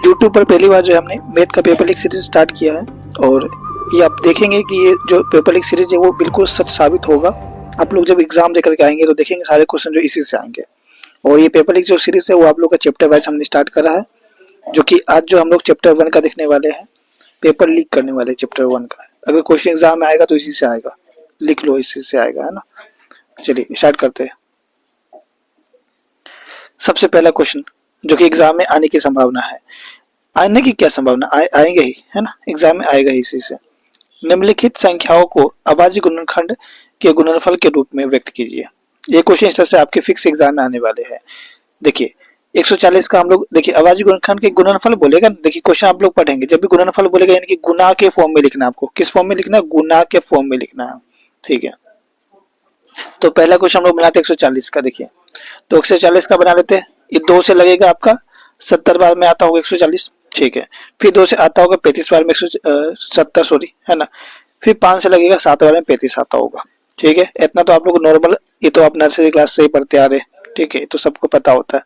YouTube पर पहली बार जो है हमने मैथ का पेपर लीक सीरीज स्टार्ट किया है और ये आप देखेंगे कि ये जो पेपर लीक सीरीज है वो बिल्कुल सच साबित होगा। आप लोग जब एग्जाम देकर के आएंगे तो देखेंगे सारे क्वेश्चन जो इसी से आएंगे। और ये पेपर लीक जो सीरीज है वो आप लोग का चैप्टर वाइज हमने स्टार्ट करा है, जो कि आज जो हम लोग चैप्टर 1 का देखने वाले हैं, पेपर लीक करने वाले चैप्टर 1 का। अगर क्वेश्चन एग्जाम में आएगा तो इसी से आएगा, लिख लो इसी से आएगा, है ना। चलिए स्टार्ट करते हैं। सबसे पहला क्वेश्चन जो कि एग्जाम में आने की संभावना है, आने की क्या संभावना, आएंगे ही, है ना, एग्जाम में आएगा ही इसी से। निम्नलिखित संख्याओं को अभाज्य गुणनखंड के गुणनफल के रूप में व्यक्त कीजिए। ये क्वेश्चन इस तरह से आपके फिक्स एग्जाम में आने वाले हैं। देखिए 140 का हम लोग, देखिए अभाज्य गुणनखंड के गुणनफल बोलेगा, देखिए क्वेश्चन आप लोग पढ़ेंगे जब भी गुणनफल बोलेगा यानी कि गुना के फॉर्म में लिखना है आपको। किस फॉर्म में लिखना है? गुना के फॉर्म में लिखना है, ठीक है। तो पहला क्वेश्चन हम लोग बनाते हैं 140 का। देखिए तो 140 का बना लेते हैं। ये 2 से लगेगा आपका 70 बार में आता होगा 140, ठीक है। फिर 2 से आता होगा 35 बार में 170, सॉरी, है ना। फिर 5 से लगेगा 7 बार में 35 आता होगा, ठीक है। इतना तो आप लोग नॉर्मल, ये तो आप नर्सरी क्लास से ही पढ़ते आ रहे हैं, ठीक है, तो सबको पता होता है।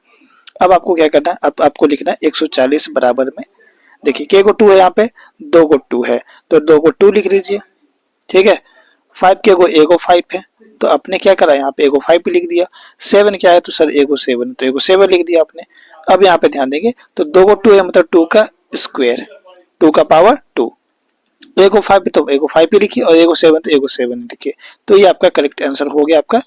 अब आपको क्या करना है, अब आपको लिखना है 140 बराबर में, देखिए के को 2 है यहाँ पे, 2 को 2 है तो 2 को 2 लिख लीजिए, ठीक है। 5 के को ए को 5 है तो आपने क्या करा, यहाँ पे ए को 5 लिख दिया। 7 क्या है तो सर ए को 7, तो ए को 7 लिख दिया आपने। अब यहाँ पे ध्यान देंगे तो 2 को 2 है मतलब 2 का स्क्वायर, 2 का पावर 2। ए को 5 तो ए को 5 ही लिखिए और ए को 7 तो ए को 7 लिखिए। तो ये आपका करेक्ट आंसर हो गया आपका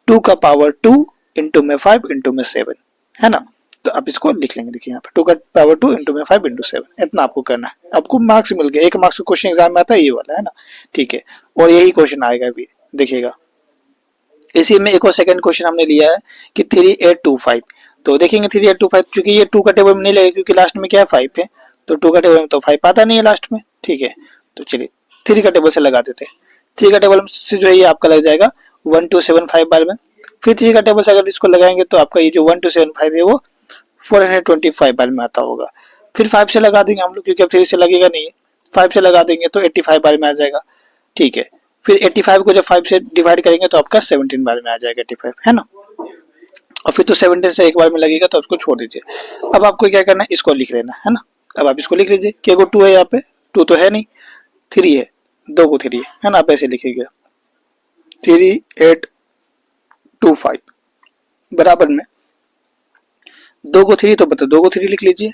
2 का पावर 2 इंटू में 5 इंटू में 7, है ना। तो आप इसको लिख लेंगे, देखिए यहाँ पे 2 का पावर 2 इंटू में 5 इंटू 7, इतना आपको करना है। आपको मार्क्स मिल गया, 1 मार्क्स का क्वेश्चन एग्जाम में आता है ये वाला, है ना, ठीक है। और यही क्वेश्चन आएगा अभी, देखिएगा। इसी में एक और सेकंड क्वेश्चन हमने लिया है कि 3825। तो देखेंगे 3825, चूंकि ये 2 का टेबल में नहीं लगेगा क्योंकि लास्ट में क्या है 5 है, तो 2 का टेबल में तो 5 आता नहीं है लास्ट में, ठीक है। तो चलिए 3 का टेबल से लगा देते हैं। 3 का टेबल से जो है ये आपका लग जाएगा 1275 बार में। फिर 3 का टेबल से अगर इसको लगाएंगे तो आपका ये जो 1275 है वो 425 बार में आता होगा। फिर 5 से लगा देंगे हम लोग क्योंकि अब 3 से लगेगा नहीं है, 5 से लगा देंगे तो 85 बार में आ जाएगा, ठीक है। फिर 85 को जब 5 से डिवाइड करेंगे तो आपका 17 बार में आ जाएगा 85, है ना। और फिर तो 17 से एक बार में लगेगा तो उसको छोड़ दीजिए। अब आपको क्या करना है, इसको लिख लेना है ना। अब आप इसको लिख लीजिए, के को 2 है, यहाँ पे 2 तो है नहीं, 3 है, 2 को 3 है ना। आप ऐसे लिखिएगा 3825 बराबर में 2 को 3 तो बता 2 को 3 लिख लीजिए,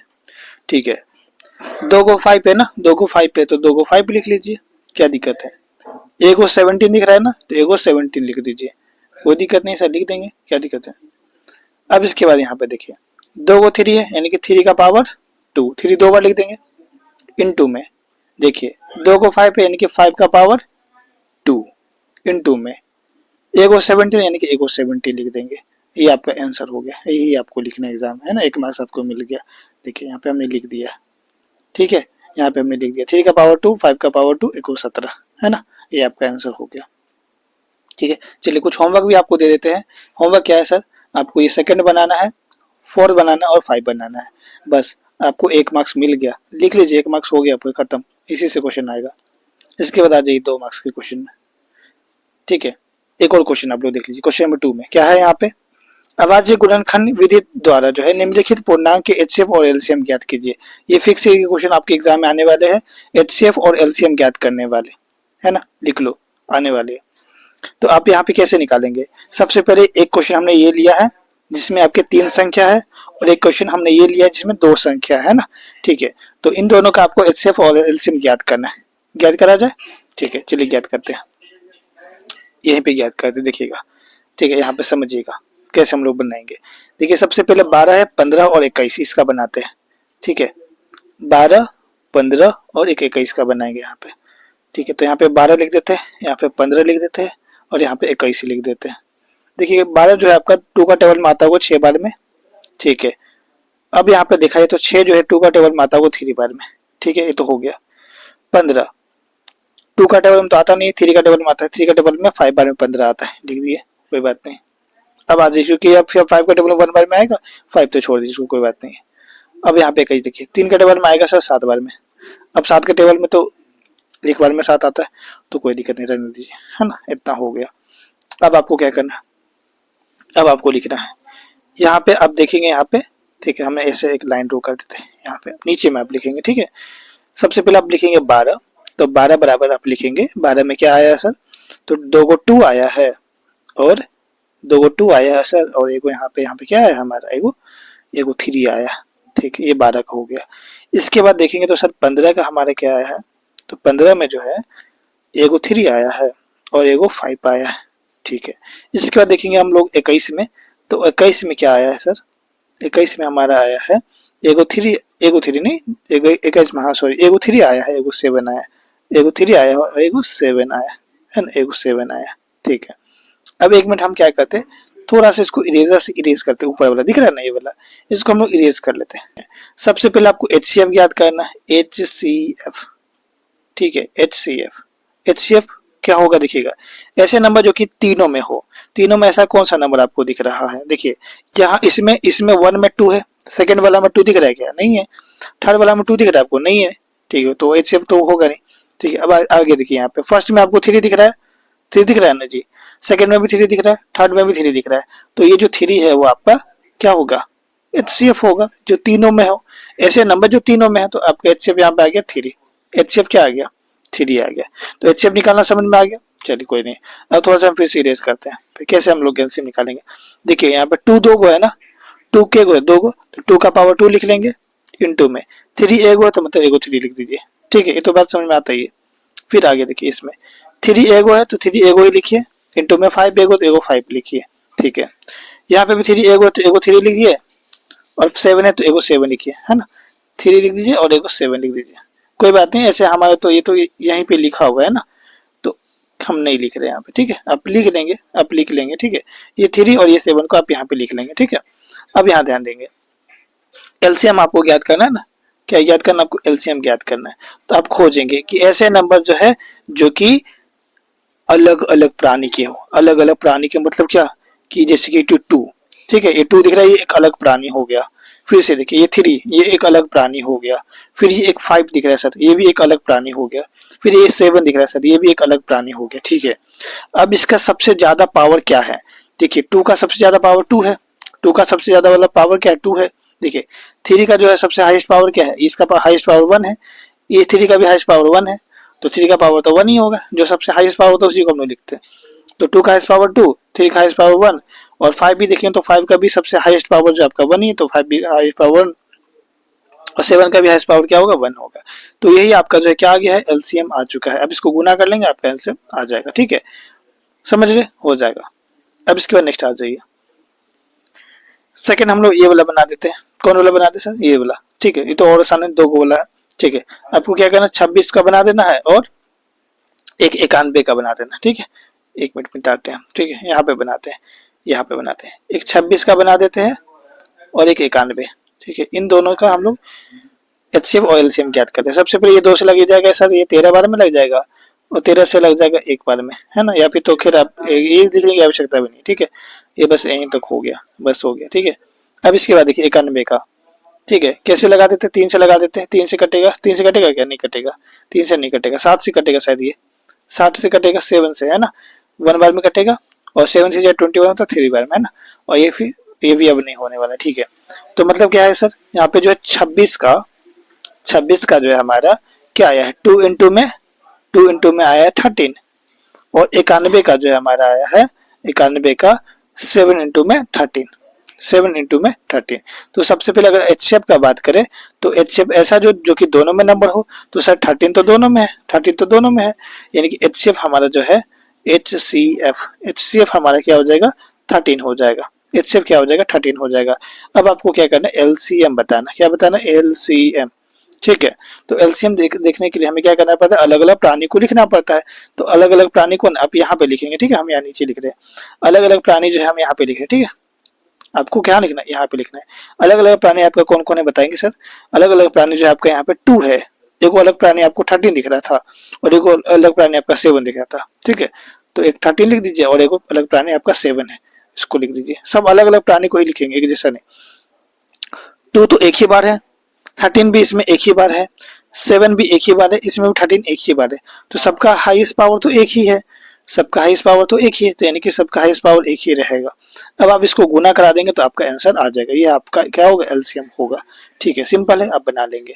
ठीक है। 2 को 5 है ना, 2 को 5 है तो 2 को 5 लिख लीजिए, क्या दिक्कत है। ए को 17 दिख रहा है ना, तो ए को 17 लिख दीजिए, कोई दिक्कत नहीं सर, लिख देंगे, क्या दिक्कत है। अब इसके बाद यहाँ पे देखिए 2 को 3 है यानी कि 3 का पावर 2, 3 2 बार लिख देंगे। इनटू में देखिए 2 को 5 है यानी कि 5 का पावर 2 इनटू में ए को 17 यानी कि ए को 70 लिख देंगे। ये आपका आंसर हो गया, यही आपको लिखना एग्जाम है ना, 1 मार्क्स आपको मिल गया। देखिए यहाँ पे हमने लिख दिया, ठीक है, यहाँ पे हमने लिख दिया 3 का पावर 2, 5 का पावर 2 इक्वल 17, है ना। ये आपका आंसर हो गया, ठीक है। चलिए कुछ होमवर्क भी आपको दे देते हैं। होमवर्क क्या है सर, आपको ये सेकंड बनाना है, 4 बनाना है और 5 बनाना है, बस आपको 1 मार्क्स मिल गया, लिख लीजिए, 1 मार्क्स हो गया आपको खत्म, इसी से क्वेश्चन आएगा। इसके बाद आ जाइए 2 मार्क्स के क्वेश्चन में, ठीक है। एक और क्वेश्चन आप लोग देख लीजिए, क्वेश्चन नंबर 2 में क्या है, यहाँ पे अभाज्य गुणनखंड विधि द्वारा जो है निम्नलिखित पूर्णांक के एचसीएफ और एलसीएम ज्ञात कीजिए। ये फिक्स है, क्वेश्चन आपके एग्जाम में आने वाले हैं, एचसीएफ और एलसीएम ज्ञात करने वाले, है ना, लिख लो, आने वाले। तो आप यहाँ पे कैसे निकालेंगे, सबसे पहले एक क्वेश्चन हमने ये लिया है जिसमें आपके 3 संख्या है और एक क्वेश्चन हमने ये लिया है जिसमें 2 संख्या है ना, ठीक है। तो इन दोनों का आपको एचसीएफ और एलसीएम ज्ञात करना है, ज्ञात करा जाए, ठीक है। चलिए ज्ञात करते हैं, यहीं पे ज्ञात करते देखिएगा, ठीक है। यहाँ पे समझिएगा कैसे हम लोग बनाएंगे। देखिए सबसे पहले 12 है, 15 और 21 इसका बनाते हैं, ठीक है। 12, 15 और 21 का बनाएंगे यहाँ पे, ठीक है। तो यहाँ पे 12 लिख देते हैं, यहाँ पे 15 लिख देते हैं और यहाँ पे 21 लिख देते हैं। देखिए 12 जो है आपका 2 का टेबल में आता होगा 6 बार में, ठीक है। अब यहाँ पे देखा जाए तो 6 जो है 2 का टेबल में आता होगा 3 बार में, ठीक है, ये तो हो गया। 15 2 का टेबल में तो आता नहीं है, 3 का टेबल में आता है, 3 का टेबल में 5 बार में 15 आता है, लिख दिए, कोई बात नहीं। अब आ जाइए क्योंकि अब 5 का टेबल में 1 बार में आएगा, 5 तो छोड़ दीजिए, कोई बात नहीं है। अब यहाँ पे कहीं देखिए 3 का टेबल में आएगा सर 7 बार में, अब 7 के टेबल में तो 1 बार में 7 आता है, तो कोई दिक्कत नहीं, रहने दीजिए, है ना, इतना हो गया। अब आपको क्या करना है, अब आपको लिखना है यहाँ पे, अब देखेंगे यहाँ पे ठीक है, हमने ऐसे एक लाइन ड्रॉ कर देते हैं यहाँ पे, नीचे में आप लिखेंगे। ठीक है, सबसे पहले आप लिखेंगे 12, तो 12 बराबर आप लिखेंगे 12 में क्या आया सर, तो 2 को 2 आया है और 2 को 2 आया है सर, और एगो यहाँ पे क्या आया हमारा, एगो 3 आया। ठीक है, ये 12 का हो गया। इसके बाद देखेंगे तो सर 15 का हमारा क्या आया है, तो 15 में जो है एगो 3 आया है और एगो 5 आया है। ठीक है, इसके बाद देखेंगे हम लोग 21 में, तो 21 में क्या आया है सर, 21 में हमारा आया है एगो 3 नहीं, एगो 21 में, हाँ सॉरी, एगो 3 आया है, एगो 7 आया, एगो 3 आया और एगो 7 आया है ना, एगो 7 आया। ठीक है, अब 1 मिनट हम क्या करते हैं, थोड़ा सा इसको इरेजर से इरेज करते हैं, ऊपर वाला दिख रहा है ना ये वाला, इसको हम लोग इरेज कर लेते हैं। सबसे पहले आपको HCF याद करना है, HCF। ठीक है, HCF क्या होगा, देखिएगा ऐसे नंबर जो कि तीनों में हो, तीनों में ऐसा कौन सा नंबर आपको दिख रहा है, देखिए यहाँ इसमें 1 में 2 है, सेकंड वाला में 2 दिख रहा है क्या, नहीं है, थर्ड वाला में 2 दिख रहा है आपको, नहीं है। ठीक है, तो HCF तो होगा नहीं। ठीक है, अब आगे देखिए, यहाँ पे फर्स्ट में आपको 3 दिख रहा है, 3 दिख रहा है ना जी, सेकंड में भी 3 दिख रहा है, थर्ड में भी 3 दिख रहा है, तो ये जो 3 है वो आपका क्या होगा, HCF होगा, जो तीनों में हो, ऐसे नंबर जो तीनों में है, तो आपका HCF यहाँ पे आ गया 3, HCF क्या आ गया, 3 आ गया। तो HCF निकालना समझ में आ गया, चलिए कोई नहीं। अब थोड़ा सा हम फिर से इरेज करते हैं, फिर कैसे हम लोग एलसीएम निकालेंगे। देखिए यहाँ पे 2 2 गो है ना, 2 के गो है 2 गो, तो 2 का पावर 2 लिख लेंगे, इनटू में 3 एगो है तो मतलब एगो 3 लिख दीजिए। ठीक है, ये तो बात समझ में आता ही है। फिर आगे देखिए, इसमें 3 एगो है तो 3 एगो ही लिखिए, इनटू में 5 एगो तो एगो 5 लिखिए। ठीक है, यहाँ पे भी 3 एगो है तो एगो 3 लिखिए, और 7 है तो एगो 7 लिखिए, है ना, 3 लिख दीजिए और एगो 7 लिख दीजिए। कोई बात नहीं, ऐसे हमारा तो ये तो यहीं पे लिखा हुआ है ना, तो हम नहीं लिख रहे यहाँ पे। ठीक है, आप लिख लेंगे, आप लिख लेंगे। ठीक है, ये 3 और ये 7 को आप यहाँ पे लिख लेंगे। ठीक है, अब यहाँ ध्यान देंगे, एलसीएम आपको ज्ञात करना है ना, क्या ज्ञात करना, आपको एलसीएम ज्ञात करना है। तो आप खोजेंगे कि ऐसे नंबर जो है जो कि अलग अलग प्राणी के हो, अलग अलग प्राणी के मतलब क्या, कि जैसे कि 2, ठीक है, ये 2 दिख रहा है, ये एक अलग प्राणी हो गया। फिर से देखिए ये 3, ये एक अलग प्राणी हो गया। फिर ये एक 5 दिख रहा है सर, ये भी एक अलग प्राणी हो गया। फिर ये 7 दिख रहा है सर, ये भी एक अलग प्राणी हो गया। ठीक है, अब इसका सबसे ज्यादा पावर क्या है, देखिए 2 का सबसे ज्यादा पावर 2 है, 2 का सबसे ज्यादा वाला पावर क्या है, 2 है। देखिए 3 का जो है सबसे हाईएस्ट पावर क्या है, इसका हाईएस्ट पावर 1 है, ये 3 का भी हाईएस्ट पावर 1 है, तो 3 का पावर तो 1 ही होगा, जो सबसे हाईएस्ट पावर होता है उसी को हम लोग लिखते हैं। तो 2 का हाईएस्ट पावर 2, 3 का हाईएस्ट पावर 1, और 5 भी देखें तो 5 का भी सबसे हाईएस्ट पावर जो आपका 1 ही है, तो 5 भी हाईएस्ट पावर 1, और 7 का भी हाईएस्ट पावर क्या होगा, 1 होगा। तो यही आपका जो है क्या आ गया है, एलसीएम आ चुका है। अब इसको गुना कर लेंगे, आपका एलसीएम आ जाएगा। ठीक है, समझ रहे, हो जाएगा। अब इसके बाद नेक्स्ट आ जाइए, सेकंड हम लोग ये वाला बना देते हैं। कौन वाला बनाते हैं सर, ये वाला। ठीक है, ये तो और आसान है, 2 वाला है। ठीक है, आपको क्या करना, 26 का बना देना है और एक 91 का बना देना। ठीक है, 1 मिनट मिटाते हैं। ठीक है, यहाँ पे बनाते हैं, यहाँ पे बनाते हैं, एक 26 का बना देते हैं और एक 91। ठीक है, इन दोनों का हम लोग एचसीएफ और एलसीएम ज्ञात करते हैं। सबसे पहले ये 2 से लग जाएगा सर, ये 13 बार में लग जाएगा, और 13 से लग जाएगा 1 बार में, है ना, या फिर तो खैर आप ये लिखने की आवश्यकता भी नहीं। ठीक है, ये बस यहीं तक हो गया, बस हो गया। ठीक है, अब इसके बाद देखिए 91 का। ठीक है, कैसे लगा देते हैं, 3 से लगा देते हैं, 3 से कटेगा, 3 से कटेगा क्या, नहीं कटेगा, 3 से नहीं कटेगा, 7 से कटेगा शायद, ये 7 से कटेगा, 7 से, है ना, 1 बार में कटेगा, और 7 से जब 21 होता है 3 बार में, है ना, और ये फिर ये भी अब नहीं होने वाला। ठीक है, तो मतलब क्या है सर, यहाँ पे जो है 26 का जो है हमारा क्या आया है, 2 इंटू में आया है 13, और 91 का जो है हमारा आया है, 91 का 7 इंटू में 13, 7 इंटू में 13। तो सबसे पहले अगर एचसीएफ का बात करें तो एचसीएफ ऐसा जो कि दोनों में नंबर हो, तो सर 13 तो दोनों में है, 13 तो दोनों में है, यानी कि एचसीएफ हमारा जो है एचसीएफ हमारा क्या हो जाएगा, 13 हो जाएगा। एचसीएफ क्या हो जाएगा, 13 हो जाएगा। अब आपको क्या करना है, एलसीएम बताना, क्या बताना, एलसीएम। ठीक है, तो एलसीएम देखने के लिए हमें क्या करना पड़ता है, अलग अलग प्राणी को लिखना पड़ता है। तो अलग अलग प्राणी को आप यहाँ पे लिखेंगे। ठीक है, हम यहाँ नीचे लिख रहे हैं, अलग अलग प्राणी जो है हम यहाँ पे लिख रहे हैं। ठीक है, आपको क्या लिखना है, यहाँ पे लिखना है। अलग अलग प्राणी आपका कौन कौन है बताएंगे सर, अलग अलग प्राणी जो है आपका यहाँ पे 2 है, एक अलग प्राणी आपको 13 दिख रहा था, और एक अलग प्राणी आपका 7 दिख रहा था। ठीक है, तो एक 13 लिख दीजिए और एक अलग प्राणी आपका 7 है, इसको लिख दीजिए। सब अलग अलग प्राणी को ही लिखेंगे, एक जैसा नहीं। 2 तो एक ही बार है, 13 भी इसमें एक ही बार है, 7 भी एक ही बार है, इसमें भी 13 एक ही बार है, तो सबका हाईएस्ट पावर तो एक ही है। सबका हाईएस्ट पावर तो एक ही है, तो यानी कि सबका हाईएस्ट पावर एक ही रहेगा। अब आप इसको गुना करा देंगे तो आपका आंसर आ जाएगा, ये आपका क्या होगा, एलसीएम होगा। ठीक है, सिंपल है, आप बना लेंगे।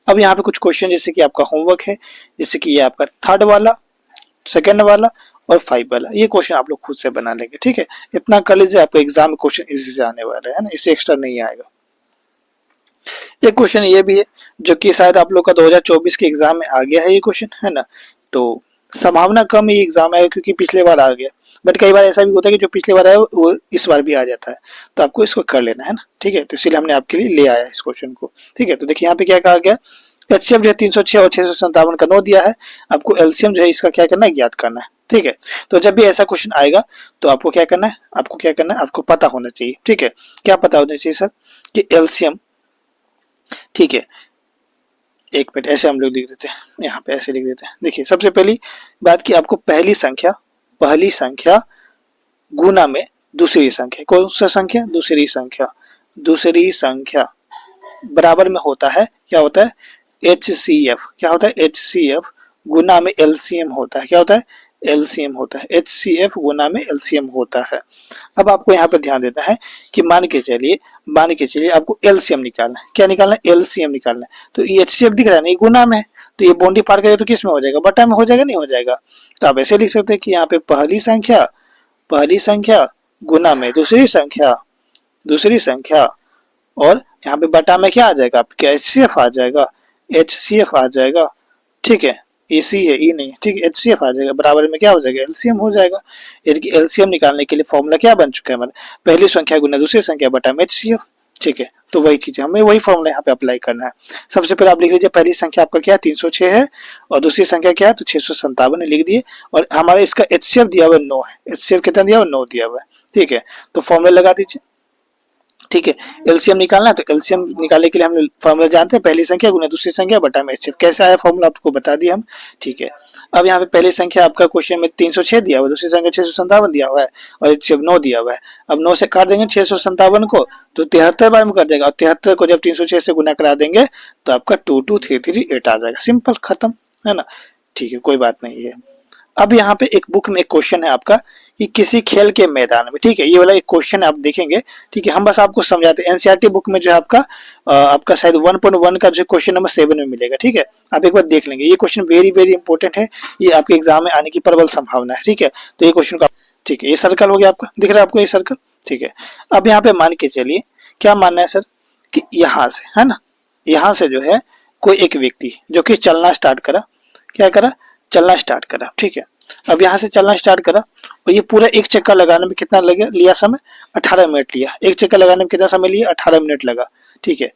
अब यहाँ पे कुछ क्वेश्चन जैसे कि आपका होमवर्क है, जैसे कि ये आपका थर्ड वाला, सेकेंड वाला और 5 वाला, ये क्वेश्चन आप लोग खुद से बना लेंगे। ठीक है, इतना कर लीजिए, आपका एग्जाम में क्वेश्चन इसी से आने वाला है ना, इससे एक्स्ट्रा नहीं आएगा। एक क्वेश्चन ये भी है जो कि शायद आप लोग का 2024 के एग्जाम में आ गया है, ये क्वेश्चन है ना, तो संभावना कम ही एग्जाम आएगा क्योंकि पिछले बार आ गया, बट कई बार ऐसा भी होता है कि जो पिछले बार आया वो इस बार भी आ जाता है, तो आपको इसको कर लेना है ना। ठीक है, तो इसीलिए हमने आपके लिए ले आया इस क्वेश्चन को। ठीक है, तो देखिए यहाँ पे क्या कहा गया, एचसीएफ जो है 306 और 657 का 9 दिया है, आपको एलसीएम जो है इसका क्या करना है, ज्ञात करना है। ठीक है, तो जब भी ऐसा क्वेश्चन आएगा तो आपको क्या करना है, आपको पता होना चाहिए। ठीक है, क्या पता होना चाहिए सर, कि एलसीएम, ठीक है, एक मिनट, ऐसे हम लोग लिख देते हैं, यहाँ पे ऐसे लिख देते हैं। देखिए सबसे पहली बात कि आपको पहली संख्या गुना में दूसरी संख्या, कौन सा संख्या, दूसरी संख्या बराबर में होता है, क्या होता है, HCF, क्या होता है, HCF गुना में LCM होता है, क्या होता है, LCM होता है, HCF गुना में LCM होता है। अब आपको यहाँ पे ध्यान देना है कि मान के चलिए आपको LCM निकालना है, क्या निकालना है, LCM निकालना है। तो ये HCF दिख रहा है ना, ये गुना में है, तो ये बाउंड्री पार करेगा तो किस में हो जाएगा, बटा में हो जाएगा, नहीं हो जाएगा। तो आप ऐसे लिख सकते हैं कि यहाँ पे पहली संख्या गुना में दूसरी संख्या और यहाँ पे बटा में क्या आ जाएगा, आपके HCF आ जाएगा। ठीक है, इसी है, ई नहीं, ठीक है, HCF आ जाएगा, बराबर में क्या हो जाएगा, LCM हो जाएगा। यानी कि LCM निकालने के लिए फॉर्मूला क्या बन चुका है हमारा, पहली संख्या गुना दूसरी संख्या बटा में HCF। ठीक है, तो वही चीज है, हमें वही फॉर्मूला यहाँ पे अप्लाई करना है। सबसे पहले आप लिख लीजिए, पहली संख्या आपका क्या है, 306 है, और दूसरी संख्या क्या है, तो 657 लिख दिए, और हमारा इसका HCF दिया हुआ 9 है, HCF कितना दिया हुआ, 9 दिया हुआ है। ठीक है, तो फॉर्मूला लगा दीजिए। ठीक है, एलसीएम निकालना है, तो एलसीएम निकालने के लिए हम फॉर्मूला जानते हैं, पहली संख्या गुना दूसरी संख्या बटा में HCF। कैसे आया फॉर्मूला आपको बता दिया हम। ठीक है, अब यहाँ पे पहली संख्या आपका क्वेश्चन में 306 दिया हुआ है, दूसरी संख्या 657 दिया हुआ है और HCF 9 दिया हुआ है। अब 9 से काट देंगे 657 को तो 73 बार में कर देगा, और 73 को जब 306 से गुना करा देंगे तो आपका 22338 आ जाएगा, सिंपल, खत्म, है ना। ठीक है, कोई बात नहीं है। अब यहाँ पे एक बुक में एक क्वेश्चन है आपका कि किसी खेल के मैदान में, ठीक है, ये वाला एक क्वेश्चन आप देखेंगे। ठीक है, हम बस आपको समझाते हैं, एनसीईआरटी बुक में जो है आपका शायद 1.1 का जो क्वेश्चन नंबर 7 में मिलेगा। ठीक है, आप एक बार देख लेंगे, ये क्वेश्चन वेरी वेरी इंपॉर्टेंट है, ये आपके एग्जाम में आने की प्रबल संभावना है। ठीक है, तो ये क्वेश्चन का, ठीक है, ये सर्कल हो गया आपका, दिख रहा है आपको ये सर्कल। ठीक है, अब यहाँ पे मान के चलिए, क्या मानना है सर, कि यहाँ से, है ना, यहाँ से जो है कोई एक व्यक्ति जो कि चलना स्टार्ट करा, क्या करा, चलना स्टार्ट करा। ठीक है, अब यहाँ से चलना स्टार्ट करा और ये पूरा एक चक्कर लगाने में कितना लिया समय, 18 मिनट लिया। एक चक्कर लगाने में कितना समय लिया, 18 मिनट लगा। ठीक है,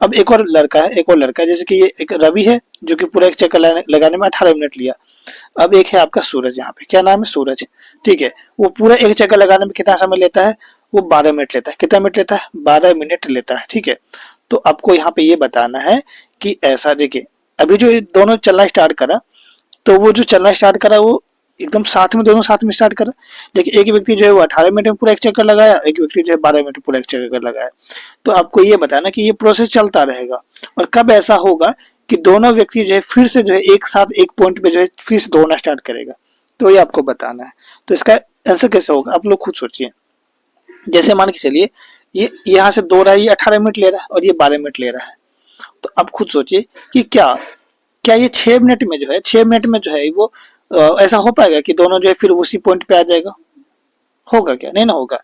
अब एक और लड़का है, जैसे कि ये एक रवि है जो कि पूरा एक चक्कर लगाने में 18 मिनट लिया। अब एक है आपका सूरज, यहाँ पे क्या नाम है, सूरज। ठीक है, वो पूरा एक चक्कर लगाने में कितना समय लेता है, वो 12 मिनट लेता है। कितना मिनट लेता है, 12 मिनट लेता है। ठीक है, तो आपको यहाँ पे ये बताना है कि ऐसा, देखिए अभी जो दोनों चलना स्टार्ट करा, तो वो जो चलना स्टार्ट करा वो एकदम साथ में, दोनों साथ में स्टार्ट करा, लेकिन एक व्यक्ति जो है वो 18 मिनट में पूरा एक चक्कर लगाया, एक व्यक्ति जो है 12 मिनट में पूरा एक चक्कर लगाया। तो आपको ये बताना कि ये प्रोसेस चलता रहेगा, और कब ऐसा होगा कि दोनों व्यक्ति जो है फिर से जो है एक साथ एक पॉइंट पे जो है फिर से दौड़ना स्टार्ट करेगा, तो ये आपको बताना है। तो इसका आंसर कैसे होगा, आप लोग खुद सोचिए। जैसे मान के चलिए ये यहाँ से दौड़ रहा है, ये 18 मिनट ले रहा है और ये 12 मिनट ले रहा है, तो आप खुद सोचिए कि क्या ये 6 मिनट में जो है, 6 मिनट में जो है वो ऐसा हो पाएगा कि दोनों जो है फिर उसी पॉइंट पे आ जाएगा, होगा क्या, नहीं ना होगा।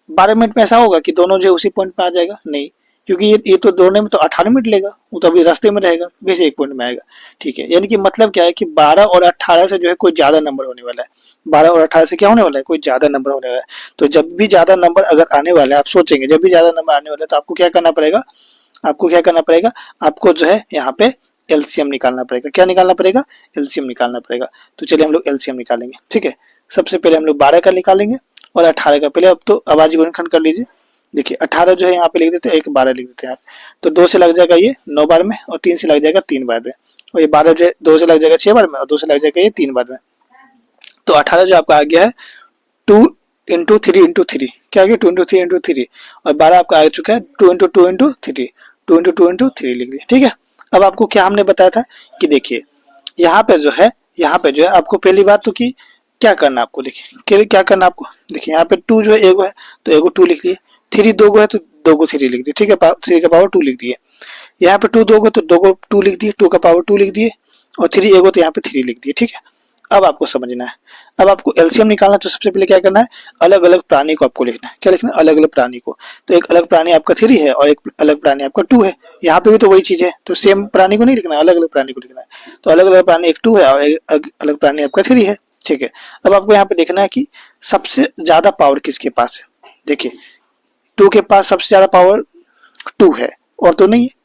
12 मिनट में ऐसा होगा कि दोनों जो है उसी पॉइंट पे आ जाएगा, नहीं, क्योंकि ये तो दौड़ने में तो 18 मिनट लेगा, वो तो अभी रास्ते में रहेगा, कैसे एक पॉइंट में आएगा। ठीक है, यानी कि मतलब क्या है कि 12 और 18 से जो है कोई ज्यादा नंबर होने वाला है, 12 और 18 से क्या होने वाला है, कोई ज्यादा नंबर होने वाला है। तो जब भी ज्यादा नंबर अगर आने वाला है, आप सोचेंगे जब भी ज्यादा नंबर आने वाला है तो आपको क्या करना पड़ेगा, आपको जो है यहाँ पे एलसीएम निकालना पड़ेगा। क्या निकालना पड़ेगा, एलसीएम निकालना पड़ेगा। तो चलिए हम लोग एलसीएम निकालेंगे। ठीक है, सबसे पहले हम लोग 12 का निकालेंगे और 18 का। पहले अब तो आवाज गुणनखंड कर लीजिए। देखिए 18 जो है यहाँ पे लिख देते हैं, एक 12 लिख देते हैं आप, तो 2 से लग जाएगा ये 9 बार में, और 3 से लग जाएगा 3 बार में, और ये 12 जो है 2 से लग जाएगा 6 बार में, और 2 से लग जाएगा ये 3 बार में। तो 18 जो आपका आ गया है 2 इंटू 3 इंटू 3, क्या आ गया 2 इंटू 3 इंटू 3, और 12 आपका आ चुका है 2 इंटू 2 इंटू 3, 2 इंटू 2 इंटू 3 लिख दिया। ठीक है, अब आपको क्या हमने बताया था कि देखिए यहाँ पे जो है आपको पहली बात तो कि क्या करना आपको, देखिए क्या करना आपको, देखिए यहाँ पे 2 जो है एगो है तो एगो 2 लिख दिए, 3 दो गो है तो दो गो 3 लिख दिए, ठीक है, 3 का पावर 2 लिख दिए। यहाँ पे 2 दो गो तो दो गो 2 लिख दिए, 2 का पावर 2 लिख दिए, और 3 एगो तो यहाँ पे 3 लिख दिए, ठीक है। अब आपको समझना है, अब आपको एलसीएम निकालना है, तो सबसे पहले क्या करना है, अलग अलग प्राणी को आपको लिखना है। क्या लिखना है, अलग अलग प्राणी को। तो एक अलग प्राणी आपका 3 है और एक अलग प्राणी आपका 2 है। यहाँ पे भी तो वही चीज है, तो सेम प्राणी को नहीं लिखना है, अलग अलग प्राणी को लिखना है। तो अलग अलग प्राणी एक 2 है और एक अलग प्राणी आपका 3 है, ठीक है। अब आपको यहाँ पे देखना है कि सबसे ज्यादा पावर किसके पास है। देखिए 2 के पास सबसे ज्यादा पावर 2 है और तो नहीं है,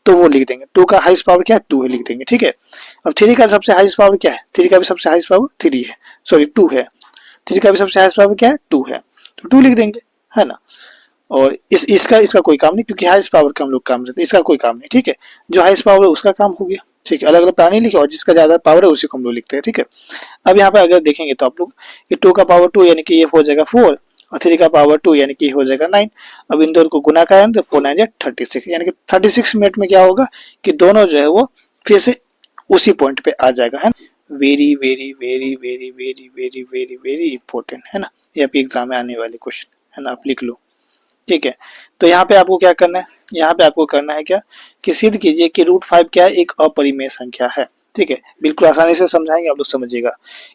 तो वो लिख देंगे। 2 का हाईएस्ट पावर क्या है, 2 है, लिख देंगे, ठीक है। अब 3 का सबसे हाईएस्ट पावर क्या है, 3 का भी सबसे हाईएस्ट पावर 3 है, सॉरी 2 है। 3 का भी सबसे हाईएस्ट पावर क्या है, 2 है, तो 2 लिख देंगे, है ना। और इसका कोई काम नहीं, क्योंकि हाईएस्ट पावर का हम लोग काम करते हैं, इसका कोई काम नहीं, ठीक है। जो हाईएस्ट पावर है उसका काम हो गया, ठीक है। अलग अलग प्राणी लिखे और जिसका ज्यादा पावर है उसी को हम लोग लिखते हैं, ठीक है। अब यहाँ पे अगर देखेंगे तो आप लोग ये 2 का पावर 2 यानी कि ये हो जाएगा 4 और 3 का पावर 2 यानी कि हो जाएगा 9। अब इन दोनों को गुना करें तो 4 9 36, यानी कि 36 मिनट में क्या होगा कि दोनों जो है वो फिर से उसी पॉइंट पे आ जाएगा, है ना। Very very very very very very very very important, है ना। ये आपके एग्जाम में आने वाले क्वेश्चन, है ना, आप लिख लो, ठीक है। तो यहाँ पे आपको क्या करना है, यहाँ पे आपको करना है क्या कि सिद्ध कीजिए कि √5 क्या है, एक अपरिमेय संख्या है, ठीक है। बिल्कुल आसानी से समझाएंगे, आप लोग समझिएगा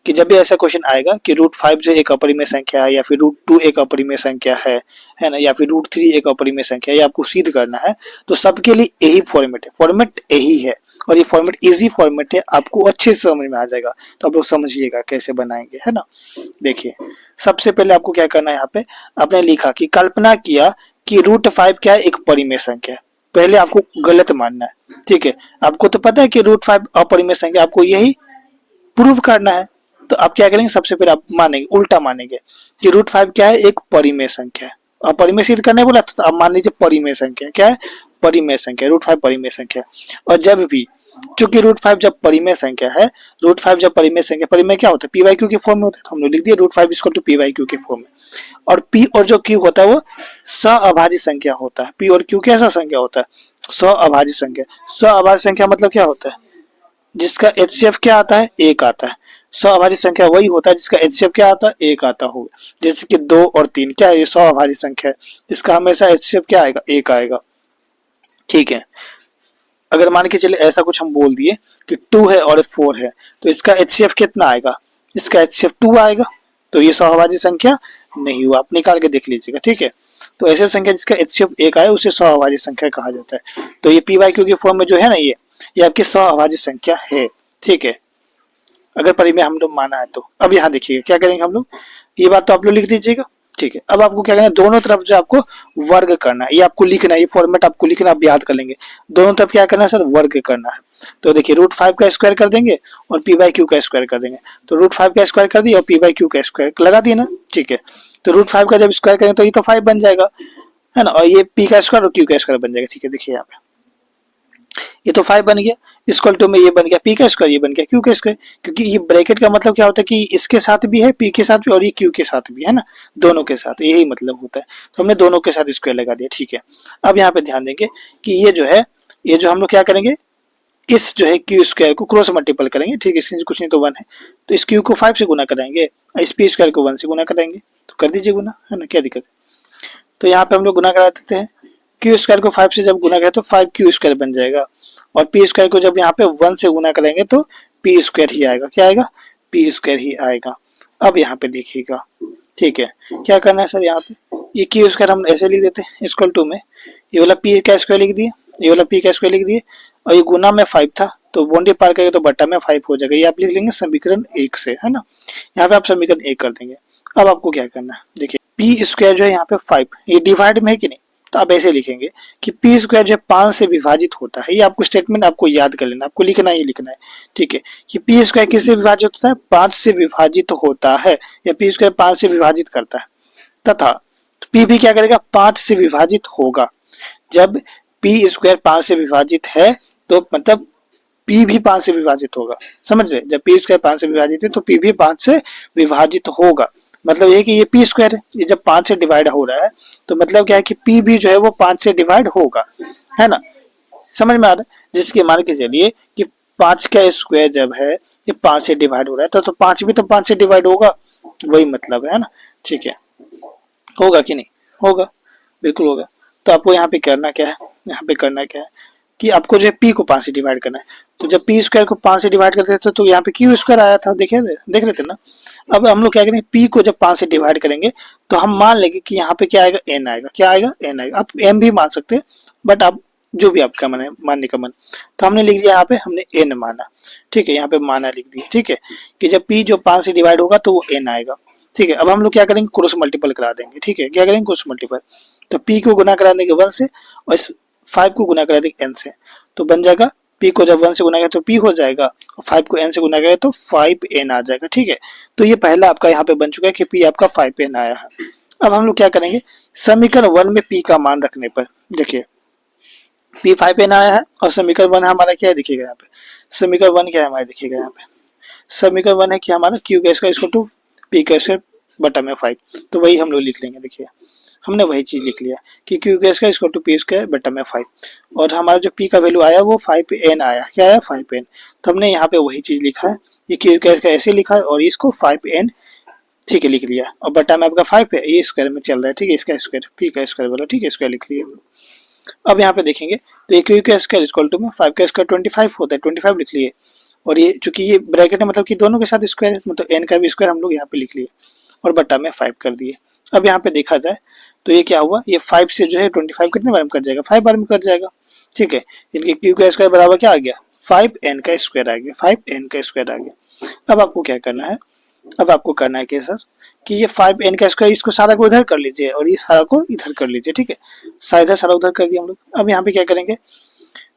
कि जब भी ऐसा क्वेश्चन आएगा कि √5 जो एक अपरिमेय संख्या है, या फिर √2 एक अपरिमेय संख्या है ना, या फिर √3 एक अपरिमेय संख्या है, ये आपको सिद्ध करना है, तो सबके लिए यही फॉर्मेट है, फॉर्मेट यही है, और ये फॉर्मेट इजी फॉर्मेट है, आपको अच्छे से समझ में आ जाएगा। तो आप लोग समझिएगा कैसे बनाएंगे, है ना। देखिए सबसे पहले आपको क्या करना है, यहाँ पे आपने लिखा कि कल्पना किया कि √5 क्या है, एक परिमेय संख्या है। पहले आपको गलत मानना है, ठीक है। आपको तो पता है कि √5 अपरिमेय संख्या, आपको यही प्रूव करना है। तो आप क्या करेंगे, सबसे पहले आप मानेंगे, उल्टा मानेंगे कि √5 क्या है, एक परिमेय संख्या है। अपरिमेय सिद्ध करने बोला तो आप मान लीजिए परिमेय संख्या क्या है, परिमेय संख्या, √5 परिमेय संख्या। और जब भी, चूंकि √5 जब परिमेय संख्या है, √5 जब परिमेय संख्या, परिमेय क्या होता है, पी वाई क्यू के फॉर्म में होता है, तो हम लोग लिख दिए √5 equal to P by Q के फॉर्म में। और पी और जो क्यू होता है वो सअभाज्य संख्या होता है। पी और क्यू कैसा संख्या होता है, सअभाज्य संख्या। सअभाज्य संख्या मतलब क्या होता है, जिसका एचसीएफ क्या आता है, 1 आता है। सअभाज्य संख्या वही होता है जिसका एचसीएफ क्या आता है, 1 आता होगा। जैसे कि 2 और 3 क्या है, ये सअभाज्य संख्या है, इसका हमेशा एचसीएफ क्या आएगा, 1 आएगा, ठीक है। अगर मान के चले ऐसा कुछ हम बोल दिए कि 2 है और 4 है, तो इसका एचसीएफ कितना आएगा, इसका एचसीएफ 2 आएगा, तो ये सहभाज्य संख्या नहीं हुआ, आप निकाल के देख लीजिएगा, ठीक है। तो ऐसे संख्या जिसका एचसीएफ 1 आए उसे सहभाज्य संख्या कहा जाता है। तो ये पी वाई क्यू के फॉर्म में जो है ना, ये आपकी सहभाज्य संख्या है, ठीक है, अगर परिमेय हम लोग माना है तो। अब यहाँ देखिएगा क्या करेंगे हम लोग, ये बात तो आप लोग लिख दीजिएगा, ठीक है। अब आपको क्या करना है, दोनों तरफ जो आपको वर्ग करना है, ये आपको लिखना है, ये फॉर्मेट आपको लिखना, आप याद कर लेंगे। दोनों तरफ क्या करना है सर, वर्ग करना है। तो देखिए √5 का स्क्वायर कर देंगे और पी बाई क्यू का स्क्वायर कर देंगे। तो √5 का स्क्वायर कर दिया और पी बाई क्यू का स्क्वायर लगा दिए ना, ठीक है। तो √5 का जब स्क्वायर करेंगे तो ये तो 5 बन जाएगा, है ना, और ये पी का स्क्वायर और क्यू का स्क्वायर बन जाएगा, ठीक है। देखिए यहाँ पे ये तो 5 बन गया, इक्वल टू में ये बन गया पी का स्क्वायर, ये बन गया क्यू का स्क्वायर, क्योंकि ये ब्रैकेट का मतलब क्या होता है कि इसके साथ भी है, पी के साथ भी और ये क्यू के साथ भी, है ना, दोनों के साथ, यही मतलब होता है। तो हमने दोनों के साथ स्क्वायर लगा दिया, ठीक है। अब यहाँ पे ध्यान देंगे कि ये जो है, ये जो हम लोग क्या करेंगे, इस जो है क्यू स्क्वायर को क्रॉस मल्टीपल करेंगे, ठीक है, इसके कुछ नहीं तो 1 है, तो इस क्यू को 5 से गुना कराएंगे, इस पी स्क्वायर को 1 से गुना कराएंगे, तो कर दीजिए गुना, है ना, क्या दिक्कत है। तो यहाँ पे हम लोग गुना करा देते हैं, क्यू स्क्वायर को 5 से जब गुना करें तो 5 क्यू स्क्वायर बन जाएगा, और पी स्क्वायर को जब यहाँ पे 1 से गुना करेंगे तो पी स्क्वायर ही आएगा, क्या आएगा, पी स्क्वायर ही आएगा। अब यहाँ पे देखिएगा, ठीक है, क्या करना है सर, यहाँ पे ये क्यू स्क्वायर हम ऐसे लिख देते हैं, इक्वल टू में ये वाला पी का स्क्वायर लिख दिए, ये वाला पी का स्क्वायर लिख दिए, और ये गुना में 5 था तो बाउंड्री पार करेंगे तो बट्टा में 5 हो जाएगा, ये आप लिख लेंगे समीकरण 1 से, है ना। यहाँ पे आप समीकरण 1 कर देंगे। अब आपको क्या करना है, देखिए पी स्क्वायर जो है यहाँ पे 5, ये डिवाइड में है कि नहीं, तो आप ऐसे लिखेंगे कि पी स्क्वायर जो है 5 से विभाजित होता है, ये आपको स्टेटमेंट आपको याद कर लेना, आपको लिखना ही लिखना है, ठीक है, कि पी स्क्वायर किससे विभाजित होता है, 5 से विभाजित होता है, या पी स्क्वायर 5 से विभाजित करता है, तथा पी भी क्या करेगा, 5 से विभाजित होगा। जब पी स्क्वायर 5 से विभाजित है तो मतलब पी भी 5 से विभाजित होगा, समझ रहे, जब पी स्क्वायर 5 से विभाजित है तो पी भी 5 से विभाजित होगा। मतलब ये कि ये पी स्क्वायर है, ये जब 5 से डिवाइड हो रहा है तो मतलब क्या है कि पी भी जो है वो 5 से डिवाइड होगा, है ना, समझ में आ रहा है। जिसके मान के चलिए कि 5 का स्क्वायर जब है ये 5 से डिवाइड हो रहा है तो 5 भी तो 5 से डिवाइड होगा, वही मतलब है ना। ठीक है, होगा कि नहीं, होगा, बिल्कुल होगा। तो आपको यहाँ पे करना क्या है, यहाँ पे करना क्या है कि आपको जो है पी को 5 से डिवाइड करना है। तो जब पी स्क्वायर को 5 से डिवाइड करते थे तो यहाँ पे क्यू स्क्वायर आया था, देख रहे थे ना। अब हम लोग क्या करेंगे, पी को जब 5 से डिवाइड करेंगे तो हम मान लेंगे कि यहाँ पे क्या आएगा, एन आएगा। क्या आएगा, एन आएगा। आप एम भी मान सकते हैं, बट आप जो भी आपका मन है, मानने का मन। तो हमने लिख दिया यहाँ पे, हमने एन माना। ठीक है, यहाँ पे माना लिख दिया। ठीक है, कि जब पी जो 5 से डिवाइड होगा तो वो एन आएगा। ठीक है, अब हम लोग क्या करेंगे, क्रॉस मल्टीपल करा देंगे। ठीक है, क्या करेंगे, क्रॉस मल्टीपल। तो पी को गुना करा देंगे 1 से और इस 5 को गुना करा देंगे एन से, तो बन जाएगा पी को जब 1 से गुना करें तो पी हो जाएगा और 5 को एन से गुना करें तो 5n आ जाएगा। ठीक है, तो ये पहला आपका यहाँ पे बन चुका है कि पी आपका 5n आया है। अब हम लोग क्या करेंगे, समीकरण 1 में पी का मान रखने पर देखिए पी 5n आया है और समीकरण 1 हमारा क्या है, देखिएगा यहाँ पे समीकरण 1 क्या है हमारा, देखिएगा यहाँ पे समीकरण 1 है कि हमारा क्यू का इसका इसको टू पी का स्क्वायर बटा में 5, तो वही हम लोग लिख लेंगे। देखिए हमने वही चीज लिख लिया कि क्यू का इसका इसको टू पी स्क्वायर बटा में 5 और हमारा जो पी का वैल्यू आया वो 5n आया। क्या आया, 5n। तो हमने यहाँ पे वही चीज लिखा है, ये क्यू का इसका ऐसे लिखा है और इसको 5n ठीक है लिख लिया और बटा में आपका 5 है, ये स्क्वायर में चल रहा है। ठीक है, इसका स्क्वायर पी का स्क्वायर बोला। ठीक है, स्क्वायर लिख लिया। अब यहाँ पे देखेंगे तो ये क्यू का स्क्वायर इक्वल टू में 5 का स्क्वायर 25 होता है, 25 लिख लिए। और ये चूंकि ये ब्रैकेट है मतलब कि दोनों के साथ स्क्वायर है, मतलब n का भी स्क्वायर हम लोग यहाँ पे लिख लिए और बटा में 5 कर दिए। अब यहाँ पे देखा जाए तो ये क्या हुआ, ये 5 से जो है 25 कितने बार में कट जाएगा, 5 बार में कट जाएगा। ठीक है, इनके क्यू का स्क्वायर बराबर क्या आ गया, 5n का स्क्वायर आ गया, 5n का स्क्वायर आ गया। अब आपको क्या करना है, अब आपको करना है कि सर कि ये 5n का स्क्वायर इसको सारा को इधर कर लीजिए और ये सारा को इधर कर लीजिए। ठीक है, सारा सारा उधर कर दिया हम लोग। अब यहाँ पे क्या करेंगे,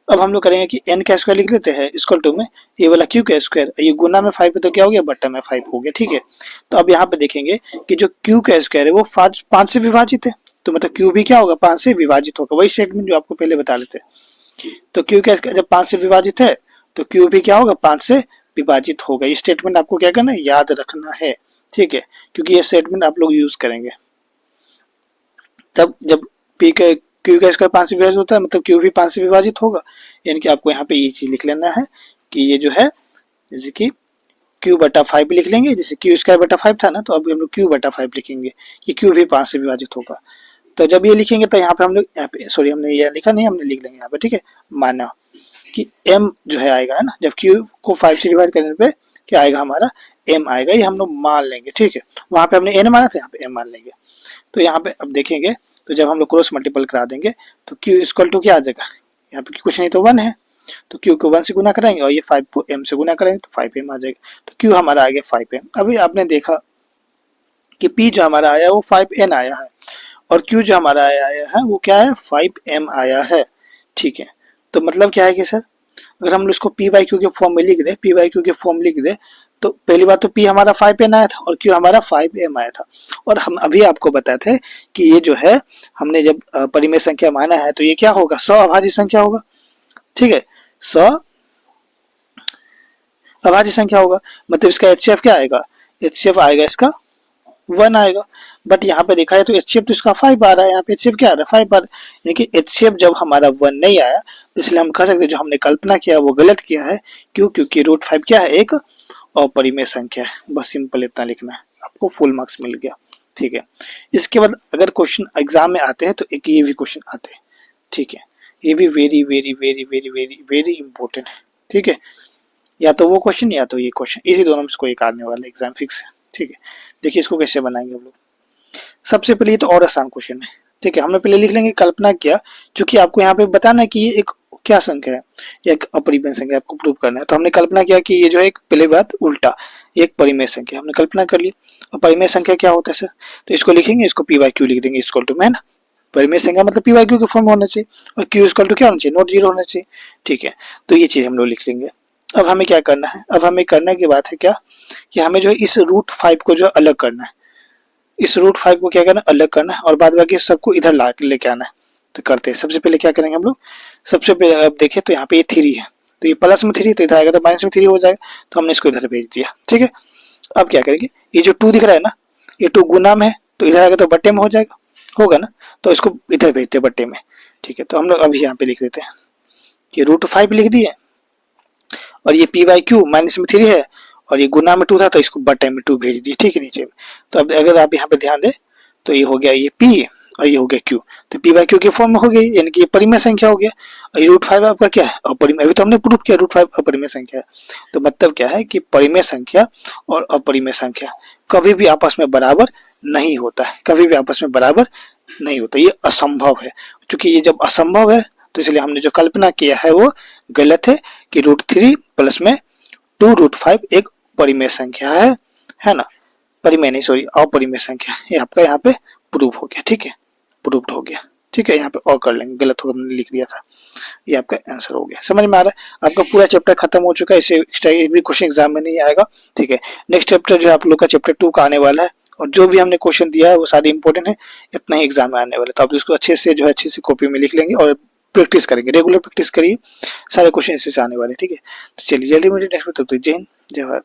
अब हम लोग करेंगे कि n का स्क्वायर लिख लेते हैं इक्वल टू में ये वाला q का स्क्वायर, ये गुना में 5 है तो क्या हो गया, बट्टा में 5 हो गया। ठीक है, तो अब यहाँ पे देखेंगे कि जो q का स्क्वायर है वो 5 से विभाजित है, तो मतलब q भी क्या होगा, 5 से विभाजित होगा। वही स्टेटमेंट जो आपको पहले बता लेते हैं। तो q का स्क्वायर जब 5 से विभाजित है तो q भी क्या होगा, 5 से विभाजित होगा। ये स्टेटमेंट आपको क्या करना है, याद रखना है। ठीक है, क्योंकि ये स्टेटमेंट आप लोग यूज करेंगे तब जब p का क्यू का स्क्वायर 5 से विभाजित होता है मतलब क्यू भी 5 से विभाजित होगा। यानी कि आपको यहाँ पे ये चीज लिख लेना है कि ये जो है जैसे कि क्यू बटा 5 लिख लेंगे, जैसे क्यू स्क्वायर बटा 5 था ना, तो अब हम लोग क्यू बटा 5 लिखेंगे, ये क्यू भी 5 से विभाजित होगा। तो जब ये लिखेंगे तो यहाँ पे हम लोग यहाँ पे सॉरी हमने ये लिखा नहीं, हमने लिख लेंगे यहाँ पे। ठीक है, माना कि m जो है आएगा है ना, जब q को 5 से डिवाइड करने पे क्या आएगा हमारा m आएगा, ये हम लोग मान लेंगे। ठीक है, वहां पे हमने n माना था, यहाँ पे m मान लेंगे। तो यहाँ पे अब देखेंगे तो जब हम लोग क्रॉस मल्टीपल करा देंगे तो q इक्वल टू क्या आ जाएगा, यहाँ पे कुछ नहीं तो 1 है, तो q को 1 से गुना कराएंगे और ये 5 को m से गुना करेंगे तो 5m आ जाएगा। तो q हमारा आ गया 5m। अभी आपने देखा कि p जो हमारा आया वो 5n आया है और q जो हमारा आया है वो क्या है, 5m आया है। ठीक है, तो मतलब क्या है कि सर अगर हम इसको p बाई क्यू के फॉर्म में लिख दे, p बाई क्यू के फॉर्म लिख दे, तो पहली बात तो p हमारा 5n आया था और q हमारा 5m आया था। और हम अभी आपको बताए थे कि ये जो है हमने जब परिमेय संख्या माना है तो ये क्या होगा, 100 अभाज्य संख्या होगा। ठीक है, 100 अभाज्य संख्या होगा, मतलब इसका HCF क्या आएगा, HCF आएगा इसका 1 आएगा। बट यहाँ पे देखा है तो HCF तो इसका 5 आ रहा है, यहाँ पे HCF क्या आ रहा है, 5 आ रहा है। यानी कि HCF जब हमारा 1 नहीं आया तो इसलिए हम कह सकते हैं जो हमने कल्पना किया वो गलत किया है। क्यों, क्योंकि √5 क्या है, एक अपरिमेय संख्या है। बस सिंपल इतना लिखना है, आपको फुल मार्क्स मिल गया। ठीक है, इसके बाद अगर क्वेश्चन एग्जाम में आते हैं तो एक ये भी क्वेश्चन आते हैं। ठीक है, ये भी very very very very very very important है। ठीक है, या तो वो क्वेश्चन या तो ये क्वेश्चन, इसी दोनों में से कोई एक आने वाला एग्जाम फिक्स है। ठीक है, देखिए इसको कैसे बनाएंगे हम लोग। सबसे पहले ये तो और आसान क्वेश्चन है। ठीक है, हमने पहले लिख लेंगे कल्पना किया, क्योंकि आपको यहाँ पे बताना है कि ये एक क्या संख्या है, एक अपरिमेय संख्या आपको प्रूव करना है। तो हमने कल्पना किया कि ये जो है एक पहले बात उल्टा एक परिमेय संख्या हमने कल्पना कर ली। और परिमेय संख्या क्या होता है सर, तो इसको लिखेंगे, इसको पी बाई क्यू लिख देंगे इक्वल टू में, है ना। परिमेय संख्या मतलब पी बाई क्यू के फॉर्म में होना चाहिए और क्यू इक्वल टू क्या होना चाहिए, नॉट जीरो होना चाहिए। ठीक है, तो ये चीज हम लोग लिख लेंगे। अब हमें क्या करना है, अब हमें करने की बात है क्या कि हमें जो है इस √5 को जो अलग करना है, इस √5 को क्या करना है, अलग करना है और बाद बाकी सबको इधर ला लेके आना है। तो करते हैं, सबसे पहले क्या करेंगे हम लोग, सबसे पहले अब देखें तो यहाँ पे ये 3 है, तो ये प्लस में 3 तो इधर आएगा तो माइनस में 3 हो जाएगा, तो हमने इसको इधर भेज दिया। ठीक है, अब क्या करेंगे, ये जो 2 दिख रहा है ना, ये 2 गुना में है तो इधर आएगा तो बट्टे में हो जाएगा, होगा ना, तो इसको इधर भेजते हैं बट्टे में। ठीक है, तो हम लोग अभी यहाँ पे लिख देते हैं कि √5 लिख दिए और ये पी बाई क्यू माइनस में 3 है और ये गुना में 2 था तो इसको बटे में 2 भेज दिए, ठीक है नीचे में। तो अब अगर आप यहाँ पे ध्यान दें तो ये हो गया ये पी और ये हो गया क्यू, तो पी बाई क्यू की फॉर्म में हो गई, यानी कि ये परिमेय संख्या हो गया। और ये √5 आपका क्या है, अपरिमेय। अभी तो हमने प्रूफ किया √5 अपरिमेय संख्या है। तो मतलब क्या है कि परिमेय संख्या और अपरिमेय संख्या कभी भी आपस में बराबर नहीं होता है, कभी भी आपस में बराबर नहीं होता, ये असंभव है। क्योंकि ये जब असंभव है तो इसलिए हमने जो कल्पना किया है वो गलत है कि √3 प्लस में 2√5 एक परिमेय संख्या है ना, परिमेय नहीं सॉरी अपरिमेय संख्या। ये आपका यहाँ पे प्रूफ हो गया, ठीक है, प्रूफ हो गया, ठीक है। यहाँ पे और कर लेंगे, गलत होगा हमने लिख दिया था। ये आपका आंसर हो गया, समझ में आ रहा है। आपका पूरा चैप्टर खत्म हो चुका है, इससे एक्स्ट्रा एक भी क्वेश्चन एग्जाम में नहीं आएगा, ठीक है। नेक्स्ट चैप्टर जो है आप लोग का चैप्टर 2 का आने वाला है और जो भी हमने क्वेश्चन दिया है वो सारे इंपॉर्टेंट है, इतना ही एग्जाम में आने वाला है। तो आप इसको अच्छे से जो है अच्छे से कॉपी में लिख लेंगे और प्रैक्टिस करेंगे, रेगुलर प्रैक्टिस करिए, सारे क्वेश्चन इससे आने वाले, ठीक है। तो चलिए जल्दी मुझे नेक्स्ट, तब तक जय हिंद जय भारत।